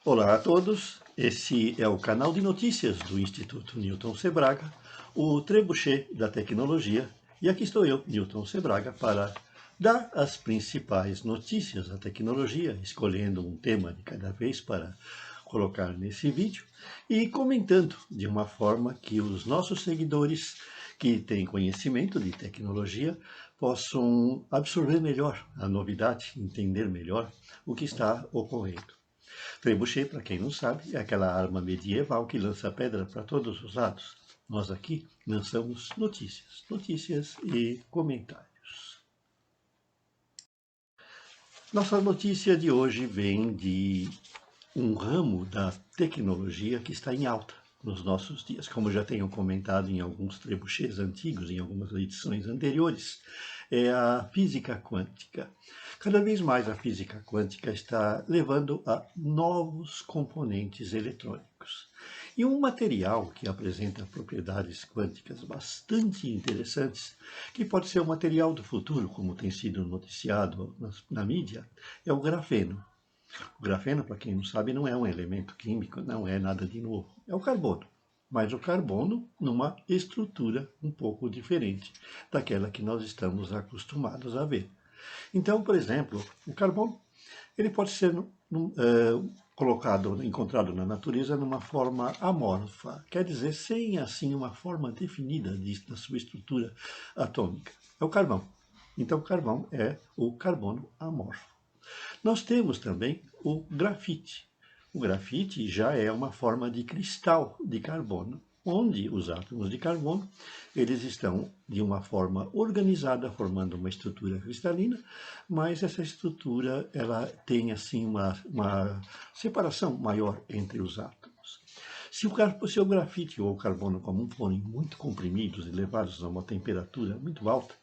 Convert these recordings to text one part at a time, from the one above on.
Olá a todos, esse é o canal de notícias do Instituto Newton Sebraga, o trebuchet da tecnologia, e aqui estou eu, Newton Sebraga, para dar as principais notícias da tecnologia, escolhendo um tema de cada vez para colocar nesse vídeo e comentando de uma forma que os nossos seguidores que têm conhecimento de tecnologia possam absorver melhor a novidade, entender melhor o que está ocorrendo. Trebuchet, para quem não sabe, é aquela arma medieval que lança pedra para todos os lados. Nós aqui lançamos notícias e comentários. Nossa notícia de hoje vem de um ramo da tecnologia que está em alta nos nossos dias. Como já tenho comentado em alguns trebuchets antigos, em algumas edições anteriores, é a física quântica. Cada vez mais a física quântica está levando a novos componentes eletrônicos. E um material que apresenta propriedades quânticas bastante interessantes, que pode ser o material do futuro, como tem sido noticiado na mídia, é o grafeno. O grafeno, para quem não sabe, não é um elemento químico, não é nada de novo. É o carbono, mas o carbono numa estrutura um pouco diferente daquela que nós estamos acostumados a ver. Então, por exemplo, o carbono ele pode ser encontrado na natureza numa forma amorfa, quer dizer, sem assim uma forma definida da sua estrutura atômica. É o carvão. Então, o carvão é o carbono amorfo. Nós temos também o grafite. O grafite já é uma forma de cristal de carbono, onde os átomos de carbono eles estão de uma forma organizada, formando uma estrutura cristalina, mas essa estrutura ela tem assim uma separação maior entre os átomos. Se o grafite ou o carbono comum forem muito comprimidos e levados a uma temperatura muito alta,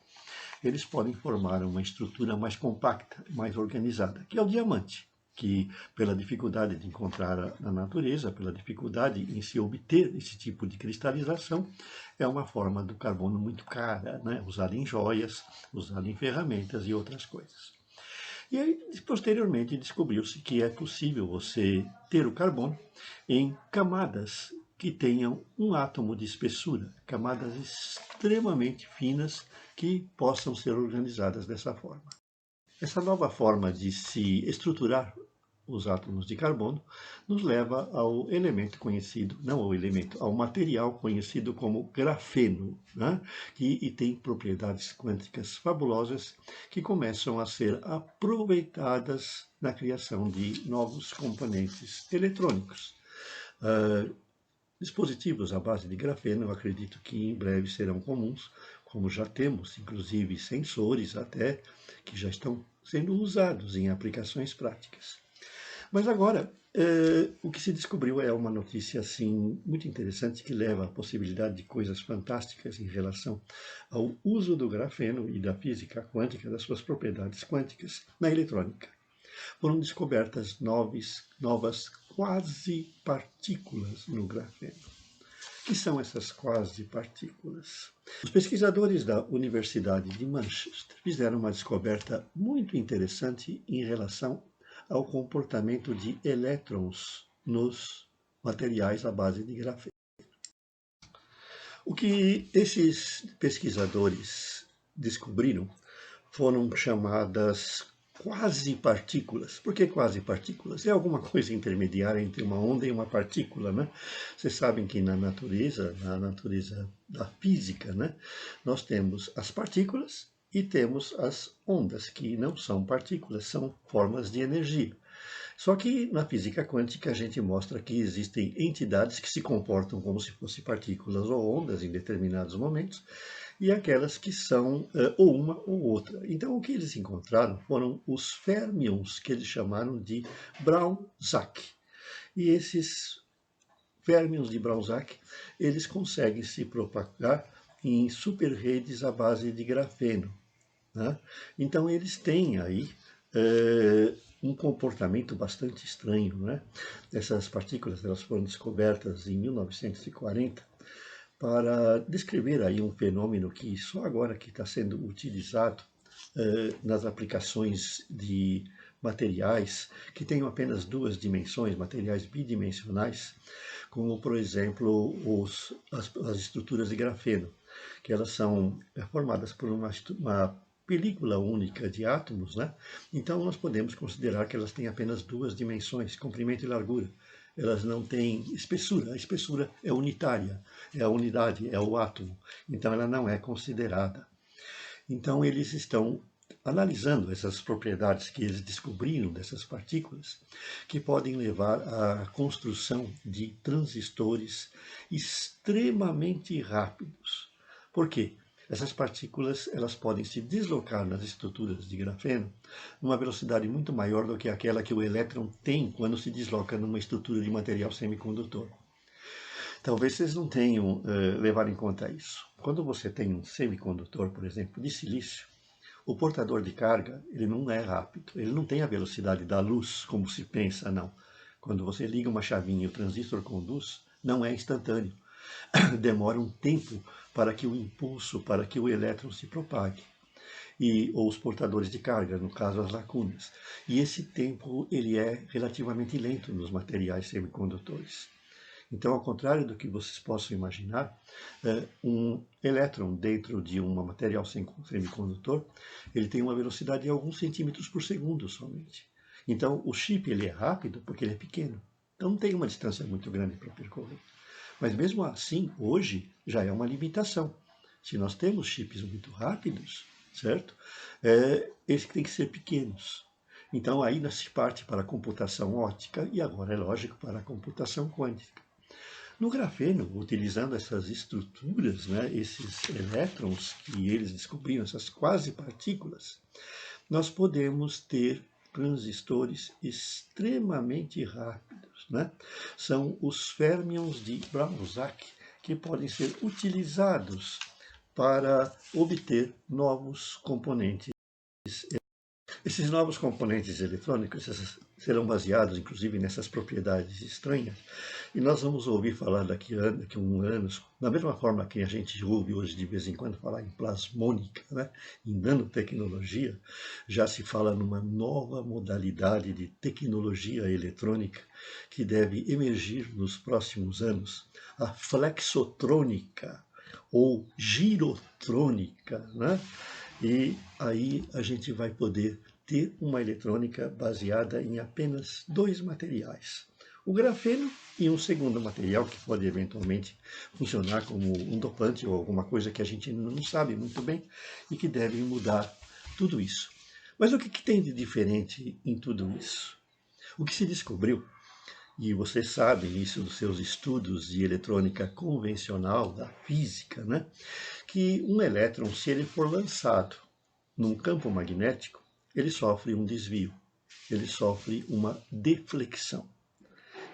eles podem formar uma estrutura mais compacta, mais organizada, que é o diamante, que pela dificuldade de encontrar na natureza, pela dificuldade em se obter esse tipo de cristalização, é uma forma do carbono muito cara, né? Usada em joias, usada em ferramentas e outras coisas. E aí, posteriormente, descobriu-se que é possível você ter o carbono em camadas que tenham um átomo de espessura, camadas extremamente finas que possam ser organizadas dessa forma. Essa nova forma de se estruturar os átomos de carbono nos leva ao elemento conhecido, não ao elemento, ao material conhecido como grafeno, né? E tem propriedades quânticas fabulosas que começam a ser aproveitadas na criação de novos componentes eletrônicos. Dispositivos à base de grafeno, eu acredito que em breve serão comuns, como já temos, inclusive, sensores até que já estão sendo usados em aplicações práticas. Mas agora, o que se descobriu é uma notícia assim muito interessante que leva à possibilidade de coisas fantásticas em relação ao uso do grafeno e da física quântica, das suas propriedades quânticas, na eletrônica. Foram descobertas novas quase-partículas no grafeno. O que são essas quase-partículas? Os pesquisadores da Universidade de Manchester fizeram uma descoberta muito interessante em relação ao comportamento de elétrons nos materiais à base de grafeno. O que esses pesquisadores descobriram foram chamadas quase-partículas. Por que quase-partículas? É alguma coisa intermediária entre uma onda e uma partícula, né? Vocês sabem que na natureza da física, né, nós temos as partículas e temos as ondas, que não são partículas, são formas de energia. Só que na física quântica a gente mostra que existem entidades que se comportam como se fossem partículas ou ondas em determinados momentos, e aquelas que são ou uma ou outra. Então o que eles encontraram foram os férmions, que eles chamaram de Brown-Zach. E esses férmions de Brown-Zach, eles conseguem se propagar em superredes à base de grafeno, né? Então eles têm aí um comportamento bastante estranho, né? Essas partículas elas foram descobertas em 1940 para descrever aí um fenômeno que só agora que está sendo utilizado nas aplicações de materiais que tenham apenas duas dimensões, materiais bidimensionais, como, por exemplo, as estruturas de grafeno, que elas são formadas por uma película única de átomos, né? Então nós podemos considerar que elas têm apenas duas dimensões, comprimento e largura. Elas não têm espessura. A espessura é unitária, é a unidade, é o átomo. Então ela não é considerada. Então eles estão analisando essas propriedades que eles descobriram dessas partículas, que podem levar à construção de transistores extremamente rápidos. Por quê? Essas partículas elas podem se deslocar nas estruturas de grafeno numa velocidade muito maior do que aquela que o elétron tem quando se desloca numa estrutura de material semicondutor. Talvez vocês não tenham levado em conta isso. Quando você tem um semicondutor, por exemplo, de silício, o portador de carga ele não é rápido, ele não tem a velocidade da luz, como se pensa, não. Quando você liga uma chavinha e o transistor conduz, não é instantâneo. Demora um tempo para que o impulso, para que o elétron se propague. Ou os portadores de carga, no caso as lacunas. E esse tempo ele é relativamente lento nos materiais semicondutores. Então, ao contrário do que vocês possam imaginar, um elétron dentro de um material semicondutor, ele tem uma velocidade de alguns centímetros por segundo somente. Então, o chip ele é rápido porque ele é pequeno. Então, não tem uma distância muito grande para percorrer. Mas mesmo assim, hoje, já é uma limitação. Se nós temos chips muito rápidos, certo? Eles têm que ser pequenos. Então, aí se parte para a computação óptica e agora, é lógico, para a computação quântica. No grafeno, utilizando essas estruturas, né, esses elétrons que eles descobriram, essas quase partículas, nós podemos ter transistores extremamente rápidos, né? São os férmions de Brown-Zach, que podem ser utilizados para obter novos componentes. Esses novos componentes eletrônicos serão baseados, inclusive, nessas propriedades estranhas. E nós vamos ouvir falar daqui a anos, da mesma forma que a gente ouve hoje de vez em quando falar em plasmônica, né? Em nanotecnologia, já se fala numa nova modalidade de tecnologia eletrônica que deve emergir nos próximos anos, a flexotrônica ou girotrônica, né? E aí a gente vai poder ter uma eletrônica baseada em apenas dois materiais. O grafeno e um segundo material que pode eventualmente funcionar como um dopante ou alguma coisa que a gente não sabe muito bem e que deve mudar tudo isso. Mas o que tem de diferente em tudo isso? O que se descobriu, e vocês sabem isso dos seus estudos de eletrônica convencional, da física, né? Que um elétron, se ele for lançado num campo magnético, ele sofre um desvio, ele sofre uma deflexão.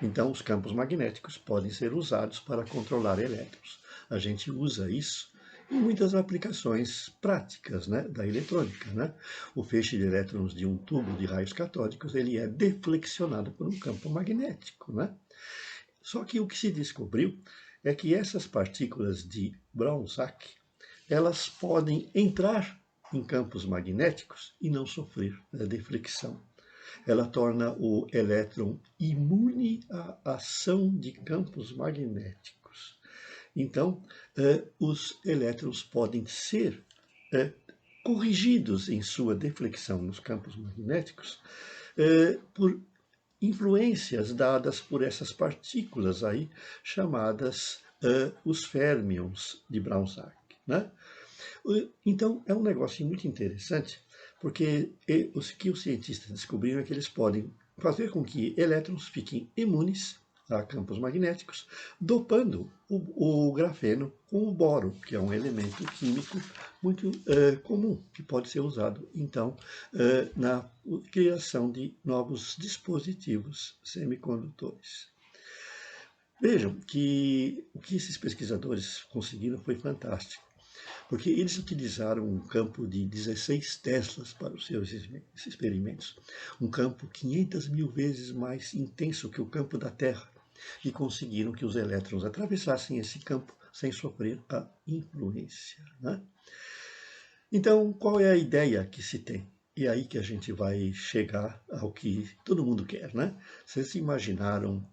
Então, os campos magnéticos podem ser usados para controlar elétrons. A gente usa isso em muitas aplicações práticas, né, da eletrônica, né? O feixe de elétrons de um tubo de raios catódicos ele é deflexionado por um campo magnético, né? Só que o que se descobriu é que essas partículas de Brown-Zach elas podem entrar em campos magnéticos e não sofrer deflexão. Ela torna o elétron imune à ação de campos magnéticos. Então, os elétrons podem ser corrigidos em sua deflexão nos campos magnéticos por influências dadas por essas partículas aí, chamadas os férmions de Brown-Zach, né? Então, é um negócio muito interessante, porque o que os cientistas descobriram é que eles podem fazer com que elétrons fiquem imunes a campos magnéticos, dopando o grafeno com o boro, que é um elemento químico muito comum, que pode ser usado, então, na criação de novos dispositivos semicondutores. Vejam que o que esses pesquisadores conseguiram foi fantástico, porque eles utilizaram um campo de 16 teslas para os seus experimentos, um campo 500 mil vezes mais intenso que o campo da Terra, e conseguiram que os elétrons atravessassem esse campo sem sofrer a influência, né? Então, qual é a ideia que se tem? E aí que a gente vai chegar ao que todo mundo quer, né? Vocês imaginaram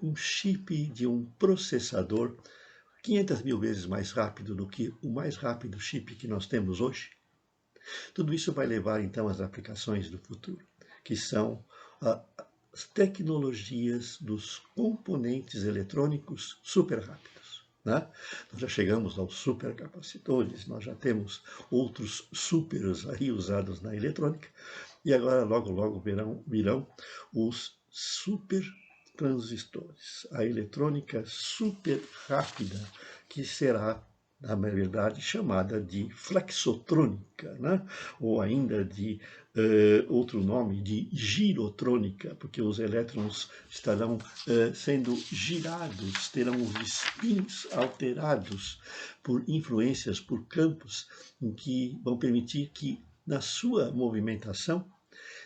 um chip de um processador 500 mil vezes mais rápido do que o mais rápido chip que nós temos hoje? Tudo isso vai levar, então, às aplicações do futuro, que são as tecnologias dos componentes eletrônicos super rápidos. Né? Nós já chegamos aos supercapacitores, nós já temos outros supers aí usados na eletrônica, e agora logo logo virão os super transistores, a eletrônica super rápida, que será, na verdade, chamada de flexotrônica, né? Ou ainda de outro nome, de girotrônica, porque os elétrons estarão sendo girados, terão os spins alterados por influências, por campos, em que vão permitir que, na sua movimentação,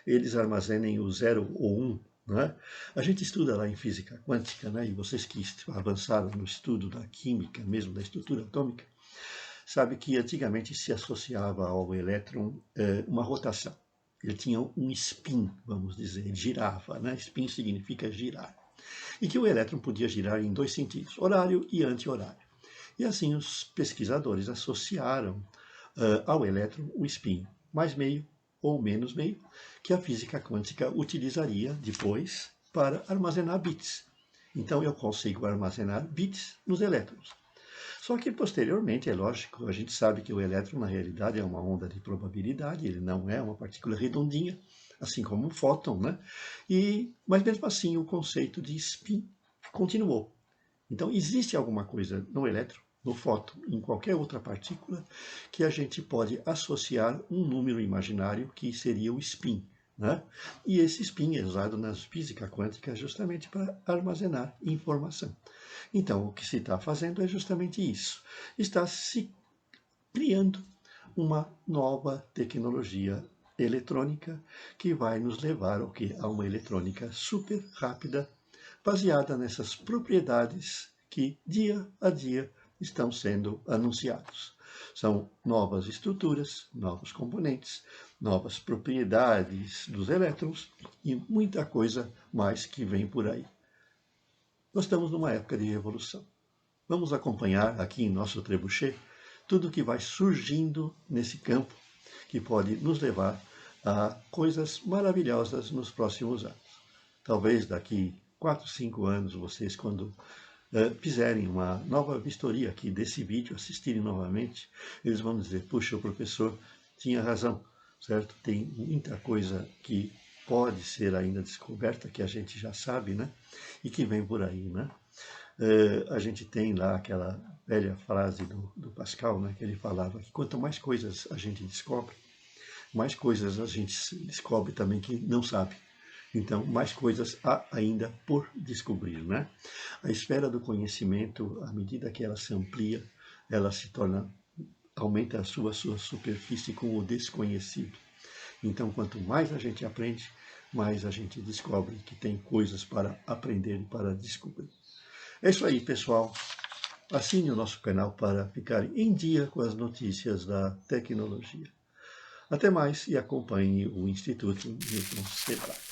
eles armazenem o 0 ou 1. Né? A gente estuda lá em física quântica, né? E vocês que avançaram no estudo da química, mesmo da estrutura atômica, sabe que antigamente se associava ao elétron uma rotação. Ele tinha um spin, vamos dizer, ele girava, né? Spin significa girar. E que o elétron podia girar em dois sentidos, horário e anti-horário. E assim os pesquisadores associaram ao elétron o spin mais meio ou menos meio, que a física quântica utilizaria depois para armazenar bits. Então eu consigo armazenar bits nos elétrons. Só que posteriormente, é lógico, a gente sabe que o elétron na realidade é uma onda de probabilidade, ele não é uma partícula redondinha, assim como um fóton, né? Mas mesmo assim o conceito de spin continuou. Então existe alguma coisa no elétron, no fóton, em qualquer outra partícula, que a gente pode associar um número imaginário que seria o spin. Né? E esse spin é usado na física quântica justamente para armazenar informação. Então, o que se está fazendo é justamente isso. Está se criando uma nova tecnologia eletrônica que vai nos levar ao quê? A uma eletrônica super rápida, baseada nessas propriedades que, dia a dia, estão sendo anunciados. São novas estruturas, novos componentes, novas propriedades dos elétrons e muita coisa mais que vem por aí. Nós estamos numa época de revolução. Vamos acompanhar aqui em nosso trebuchet tudo que vai surgindo nesse campo que pode nos levar a coisas maravilhosas nos próximos anos. Talvez daqui 4, 5 anos, vocês, quando fizerem uma nova vistoria aqui desse vídeo, assistirem novamente, eles vão dizer, puxa, o professor tinha razão, certo? Tem muita coisa que pode ser ainda descoberta, que a gente já sabe, né? E que vem por aí, né? A gente tem lá aquela velha frase do Pascal, né? Que ele falava que quanto mais coisas a gente descobre, mais coisas a gente descobre também que não sabe. Então, mais coisas há ainda por descobrir, né? A esfera do conhecimento, à medida que ela se amplia, ela se torna, aumenta a sua superfície com o desconhecido. Então, quanto mais a gente aprende, mais a gente descobre que tem coisas para aprender e para descobrir. É isso aí, pessoal. Assine o nosso canal para ficar em dia com as notícias da tecnologia. Até mais e acompanhe o Instituto Newton Sebrae.